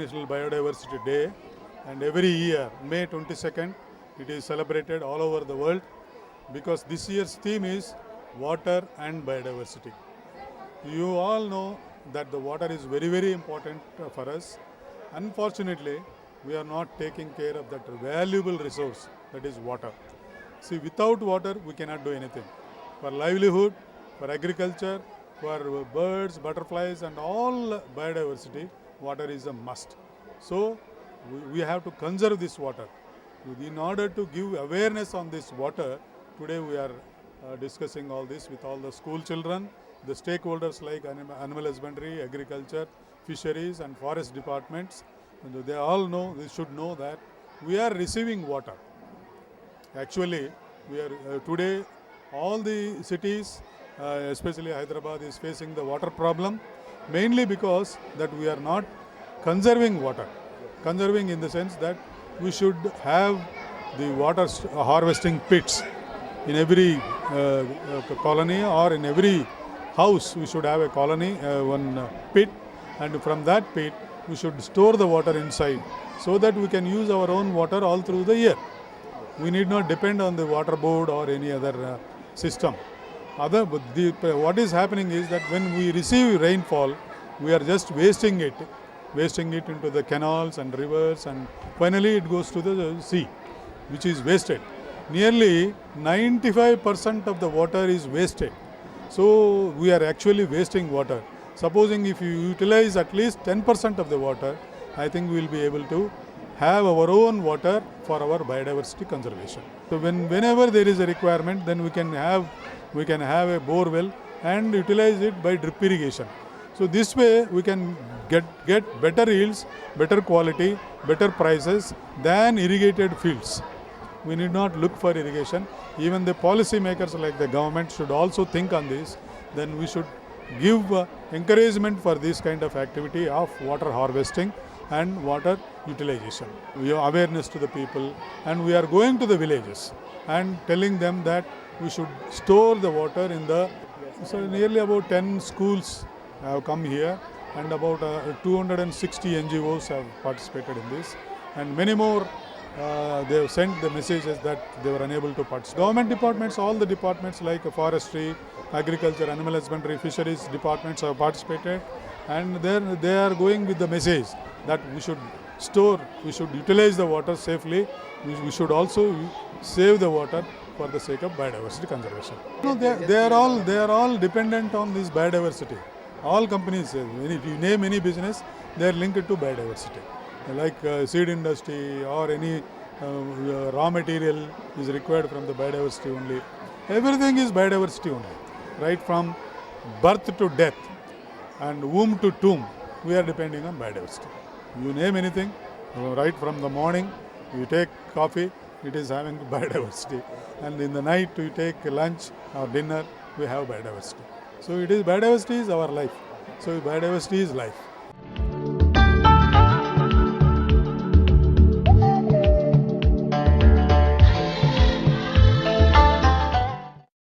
International Biodiversity Day, and every year, May 22nd, it is celebrated all over the world because this year's theme is water and biodiversity. You all know that the water is very, very important for us. Unfortunately, we are not taking care of that valuable resource that is water. See, without water, we cannot do anything. For livelihood, for agriculture, for birds, butterflies, and all biodiversity, water is a must. So, we have to conserve this water. In order to give awareness on this water, today we are discussing all this with all the school children, the stakeholders like animal husbandry, agriculture, fisheries, and forest departments. And they all know, they should know that we are receiving water. Actually, we are today all the cities, especially Hyderabad, is facing the water problem, mainly because that we are not conserving water. Conserving in the sense that we should have the water harvesting pits in every colony, or in every house we should have a colony, one pit, and from that pit we should store the water inside so that we can use our own water all through the year. We need not depend on the water board or any other system. What is happening is that when we receive rainfall, we are just wasting it into the canals and rivers, and finally it goes to the sea, which is wasted. Nearly 95% of the water is wasted. So we are actually wasting water. Supposing if you utilize at least 10% of the water, I think we will be able to have our own water for our biodiversity conservation. So whenever there is a requirement, then we can have a bore well and utilize it by drip irrigation. So this way we can get better yields, better quality, better prices than irrigated fields. We need not look for irrigation. Even the policy makers like the government should also think on this. Then we should give encouragement for this kind of activity of water harvesting and water utilization. We have awareness to the people, and we are going to the villages and telling them that we should store the water in the... So nearly about 10 schools have come here, and about 260 NGOs have participated in this, and many more they have sent the messages that they were unable to participate. Government departments, all the departments like forestry, agriculture, animal husbandry, fisheries departments have participated, and they are going with the message that we should store, we should utilize the water safely, we should also save the water for the sake of biodiversity conservation. No, they are all dependent on this biodiversity. All companies, if you name any business, they are linked to biodiversity. Like seed industry or any raw material is required from the biodiversity only. Everything is biodiversity only. Right from birth to death and womb to tomb, we are depending on biodiversity. You name anything, right from the morning, you take coffee, it is having biodiversity. And in the night, you take lunch or dinner, we have biodiversity. So biodiversity is our life. So biodiversity is life.